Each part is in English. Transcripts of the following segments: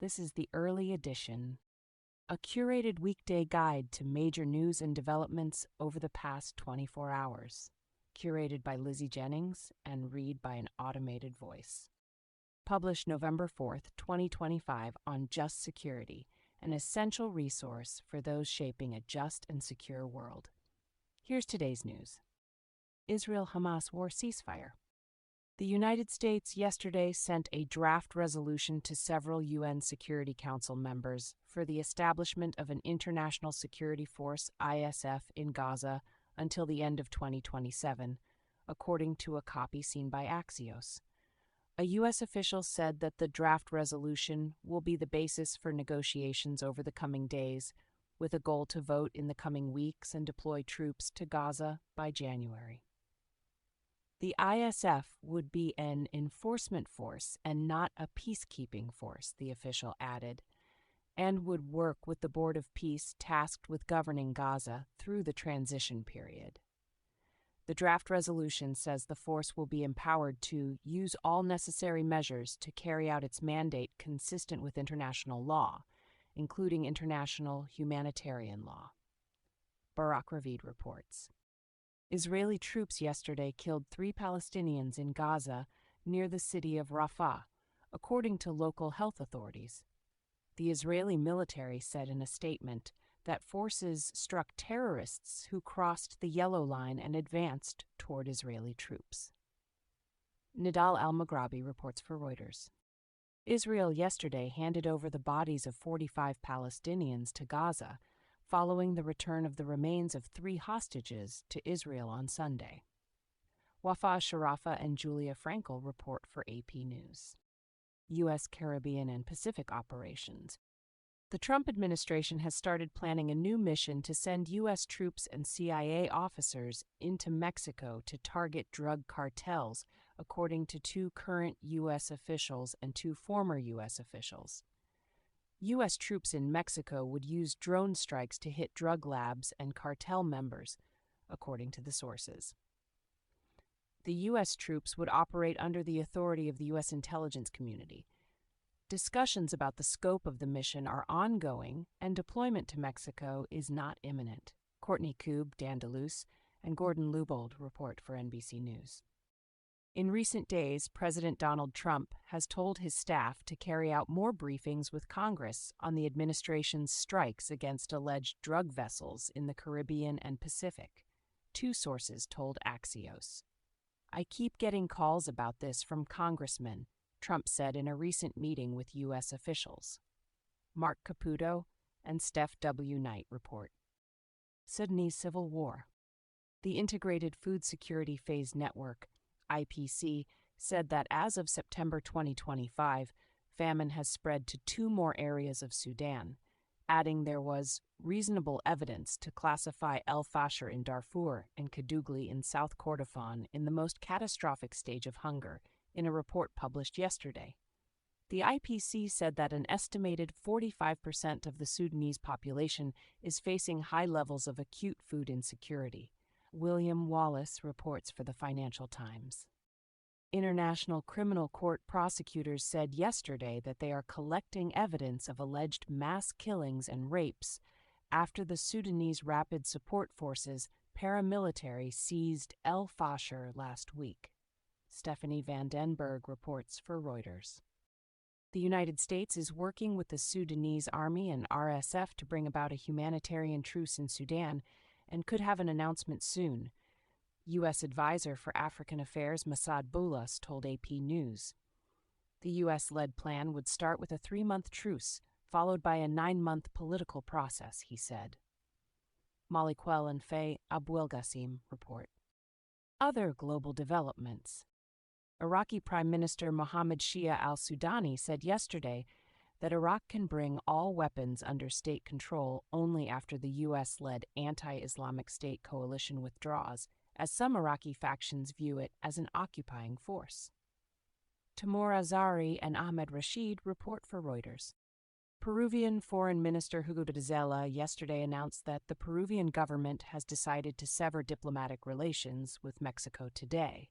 This is the early edition, a curated weekday guide to major news and developments over the past 24 hours, curated by Lizzie Jennings and read by an automated voice. Published November 4th, 2025 on Just Security, an essential resource for those shaping a just and secure world. Here's today's news. Israel-Hamas war ceasefire. The United States yesterday sent a draft resolution to several UN Security Council members for the establishment of an international security force, ISF, in Gaza until the end of 2027, according to a copy seen by Axios. A U.S. official said that the draft resolution will be the basis for negotiations over the coming days, with a goal to vote in the coming weeks and deploy troops to Gaza by January. The ISF would be an enforcement force and not a peacekeeping force, the official added, and would work with the Board of Peace tasked with governing Gaza through the transition period. The draft resolution says the force will be empowered to use all necessary measures to carry out its mandate consistent with international law, including international humanitarian law. Barak Ravid reports. Israeli troops yesterday killed 3 Palestinians in Gaza near the city of Rafah, according to local health authorities. The Israeli military said in a statement that forces struck terrorists who crossed the yellow line and advanced toward Israeli troops. Nidal al-Maghrabi reports for Reuters. Israel yesterday handed over the bodies of 45 Palestinians to Gaza, following the return of the remains of 3 hostages to Israel on Sunday. Wafa Sharafa and Julia Frankel report for AP News. U.S. Caribbean and Pacific operations. The Trump administration has started planning a new mission to send U.S. troops and CIA officers into Mexico to target drug cartels, according to 2 current U.S. officials and 2 former U.S. officials. U.S. troops in Mexico would use drone strikes to hit drug labs and cartel members, according to the sources. The U.S. troops would operate under the authority of the U.S. intelligence community. Discussions about the scope of the mission are ongoing, and deployment to Mexico is not imminent. Courtney Koob, Dan DeLuce, and Gordon Lubold report for NBC News. In recent days, President Donald Trump has told his staff to carry out more briefings with Congress on the administration's strikes against alleged drug vessels in the Caribbean and Pacific, 2 sources told Axios. "I keep getting calls about this from congressmen," Trump said in a recent meeting with U.S. officials. Mark Caputo and Steph W. Knight report. Sudanese Civil War. The Integrated Food Security Phase Network, IPC, said that as of September 2025, famine has spread to 2 more areas of Sudan, adding there was reasonable evidence to classify El Fasher in Darfur and Kadugli in South Kordofan in the most catastrophic stage of hunger, in a report published yesterday. The IPC said that an estimated 45% of the Sudanese population is facing high levels of acute food insecurity. William Wallace reports for the Financial Times. International Criminal Court prosecutors said yesterday that they are collecting evidence of alleged mass killings and rapes after the Sudanese Rapid Support Forces paramilitary seized El Fasher last week. Stephanie Van Den Berg reports for Reuters. The United States is working with the Sudanese Army and RSF to bring about a humanitarian truce in Sudan and could have an announcement soon. U.S. Advisor for African Affairs Masad Boulos told AP News. The U.S.-led plan would start with a 3-month truce, followed by a 9-month political process, he said. Molly Quell and Faye Abouelghassim report. Other global developments. Iraqi Prime Minister Mohammed Shia al-Sudani said yesterday that Iraq can bring all weapons under state control only after the U.S.-led anti-Islamic State coalition withdraws, as some Iraqi factions view it as an occupying force. Timur Azari and Ahmed Rashid report for Reuters. Peruvian Foreign Minister Hugo de Zella yesterday announced that the Peruvian government has decided to sever diplomatic relations with Mexico today,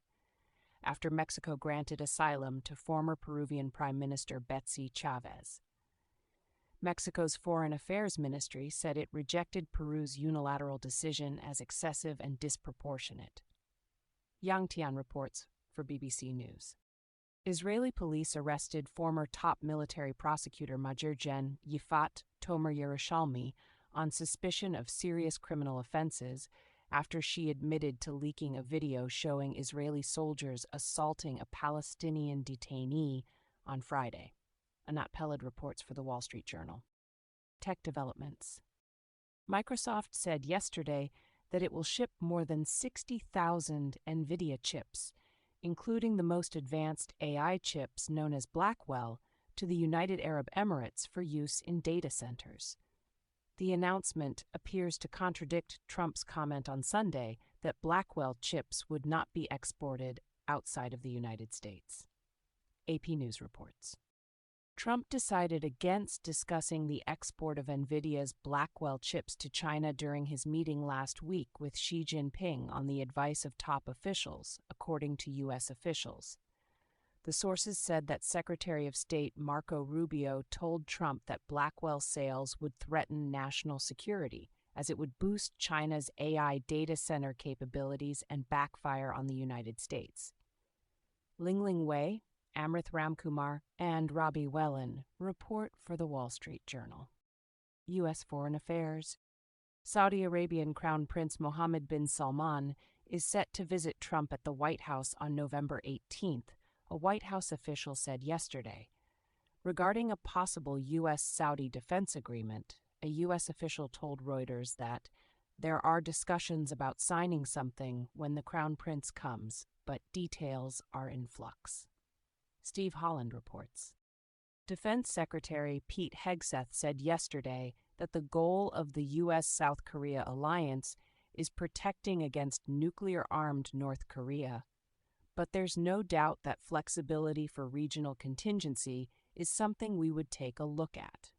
after Mexico granted asylum to former Peruvian Prime Minister Betsy Chavez. Mexico's Foreign Affairs Ministry said it rejected Peru's unilateral decision as excessive and disproportionate. Yang Tian reports for BBC News. Israeli police arrested former top military prosecutor Major Gen Yifat Tomer Yerushalmi on suspicion of serious criminal offenses after she admitted to leaking a video showing Israeli soldiers assaulting a Palestinian detainee on Friday. Anat Peled reports for The Wall Street Journal. Tech developments. Microsoft said yesterday that it will ship more than 60,000 NVIDIA chips, including the most advanced AI chips known as Blackwell, to the United Arab Emirates for use in data centers. The announcement appears to contradict Trump's comment on Sunday that Blackwell chips would not be exported outside of the United States. AP News reports. Trump decided against discussing the export of NVIDIA's Blackwell chips to China during his meeting last week with Xi Jinping on the advice of top officials, according to U.S. officials. The sources said that Secretary of State Marco Rubio told Trump that Blackwell sales would threaten national security, as it would boost China's AI data center capabilities and backfire on the United States. Lingling Wei, Amrith Ramkumar, and Robbie Wellen report for The Wall Street Journal. U.S. Foreign Affairs. Saudi Arabian Crown Prince Mohammed bin Salman is set to visit Trump at the White House on November 18th, a White House official said yesterday. Regarding a possible U.S.-Saudi defense agreement, a U.S. official told Reuters that there are discussions about signing something when the Crown Prince comes, but details are in flux. Steve Holland reports. Defense Secretary Pete Hegseth said yesterday that the goal of the U.S.-South Korea alliance is protecting against nuclear-armed North Korea, but there's no doubt that flexibility for regional contingency is something we would take a look at.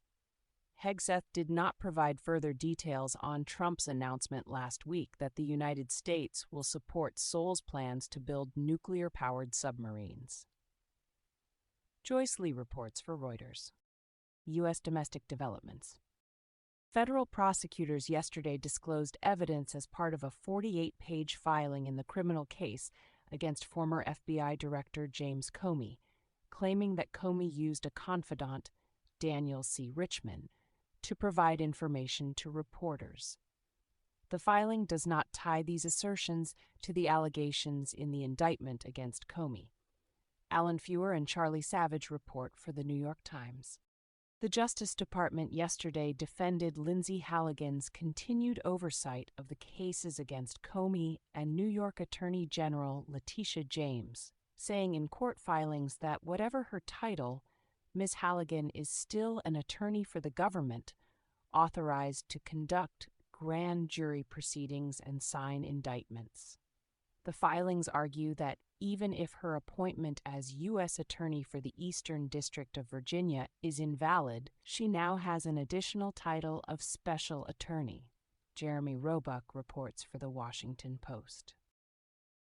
Hegseth did not provide further details on Trump's announcement last week that the United States will support Seoul's plans to build nuclear-powered submarines. Joyce Lee reports for Reuters. U.S. domestic developments. Federal prosecutors yesterday disclosed evidence as part of a 48-page filing in the criminal case against former FBI Director James Comey, claiming that Comey used a confidant, Daniel C. Richman, to provide information to reporters. The filing does not tie these assertions to the allegations in the indictment against Comey. Alan Feuer and Charlie Savage report for The New York Times. The Justice Department yesterday defended Lindsay Halligan's continued oversight of the cases against Comey and New York Attorney General Letitia James, saying in court filings that whatever her title, Ms. Halligan is still an attorney for the government, authorized to conduct grand jury proceedings and sign indictments. The filings argue that even if her appointment as U.S. Attorney for the Eastern District of Virginia is invalid, she now has an additional title of Special Attorney. Jeremy Roebuck reports for The Washington Post.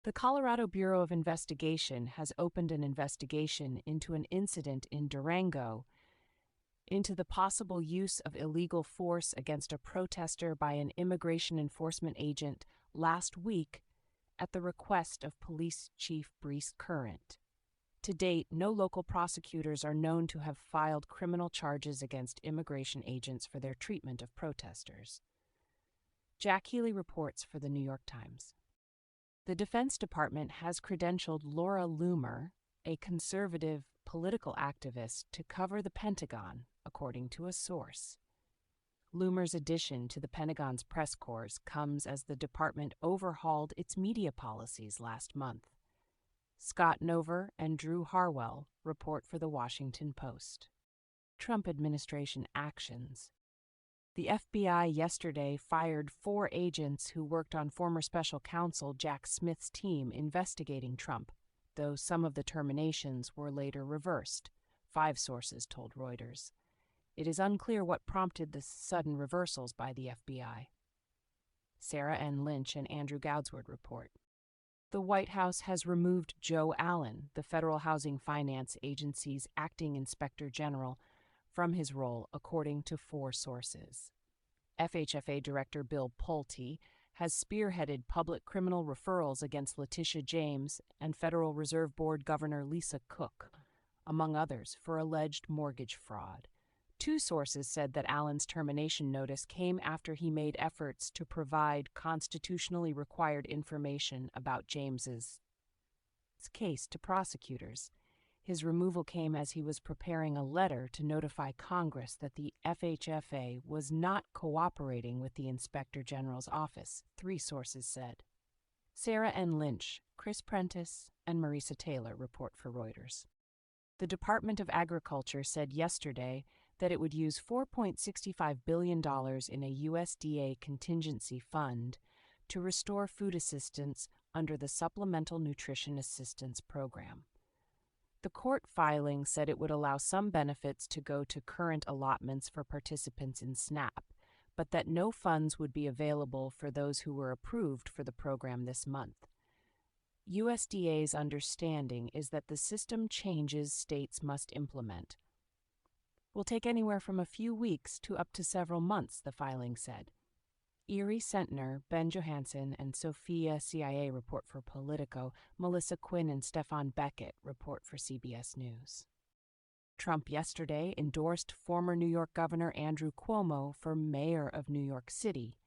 The Colorado Bureau of Investigation has opened an investigation into an incident in Durango into the possible use of illegal force against a protester by an immigration enforcement agent last week at the request of Police Chief Brees Current. To date, no local prosecutors are known to have filed criminal charges against immigration agents for their treatment of protesters. Jack Healy reports for The New York Times. The Defense Department has credentialed Laura Loomer, a conservative political activist, to cover the Pentagon, according to a source. Loomer's addition to the Pentagon's press corps comes as the department overhauled its media policies last month. Scott Nover and Drew Harwell report for The Washington Post. Trump administration actions. The FBI yesterday fired 4 agents who worked on former special counsel Jack Smith's team investigating Trump, though some of the terminations were later reversed, 5 sources told Reuters. It is unclear what prompted the sudden reversals by the FBI. Sarah N. Lynch and Andrew Goudsward report. The White House has removed Joe Allen, the Federal Housing Finance Agency's acting inspector general, from his role, according to 4 sources. FHFA Director Bill Pulte has spearheaded public criminal referrals against Letitia James and Federal Reserve Board Governor Lisa Cook, among others, for alleged mortgage fraud. 2 sources said that Allen's termination notice came after he made efforts to provide constitutionally required information about James's case to prosecutors. His removal came as he was preparing a letter to notify Congress that the FHFA was not cooperating with the Inspector General's office, 3 sources said. Sarah N. Lynch, Chris Prentice, and Marisa Taylor report for Reuters. The Department of Agriculture said yesterday that it would use $4.65 billion in a USDA contingency fund to restore food assistance under the Supplemental Nutrition Assistance Program. The court filing said it would allow some benefits to go to current allotments for participants in SNAP, but that no funds would be available for those who were approved for the program this month. USDA's understanding is that the system changes states must implement will take anywhere from a few weeks to up to several months, the filing said. Erie Sentner, Ben Johansson, and Sophia CIA report for Politico. Melissa Quinn and Stefan Beckett report for CBS News. Trump yesterday endorsed former New York Governor Andrew Cuomo for mayor of New York City,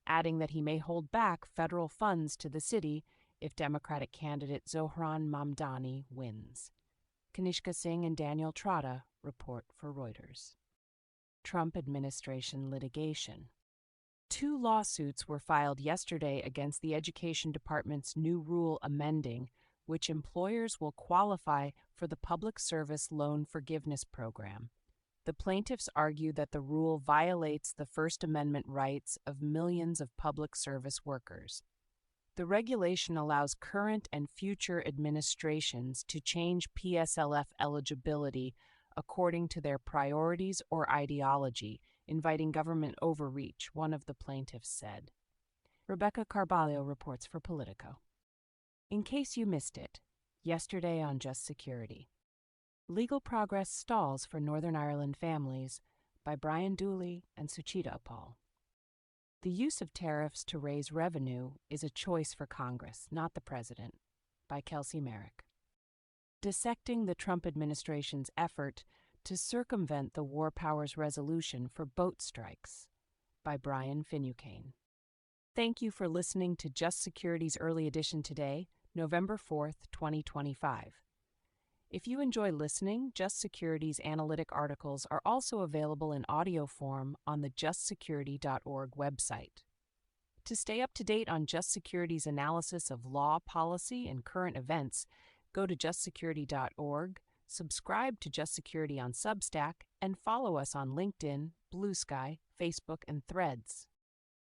adding that he may hold back federal funds to the city if Democratic candidate Zohran Mamdani wins. Kanishka Singh and Daniel Trotta report for Reuters. Trump administration litigation. 2 lawsuits were filed yesterday against the Education Department's new rule amending which employers will qualify for the Public Service Loan Forgiveness Program. The plaintiffs argue that the rule violates the First Amendment rights of millions of public service workers. The regulation allows current and future administrations to change PSLF eligibility according to their priorities or ideology, inviting government overreach, one of the plaintiffs said. Rebecca Carballo reports for Politico. In case you missed it, yesterday on Just Security. Legal progress stalls for Northern Ireland families by Brian Dooley and Suchita Appal. The use of tariffs to raise revenue is a choice for Congress, not the president, by Kelsey Merrick. Dissecting the Trump administration's effort to circumvent the War Powers Resolution for boat strikes, by Brian Finucane. Thank you for listening to Just Security's Early Edition today, November 4th, 2025. If you enjoy listening, Just Security's analytic articles are also available in audio form on the justsecurity.org website. To stay up to date on Just Security's analysis of law, policy, and current events, go to justsecurity.org, subscribe to Just Security on Substack, and follow us on LinkedIn, Blue Sky, Facebook, and Threads.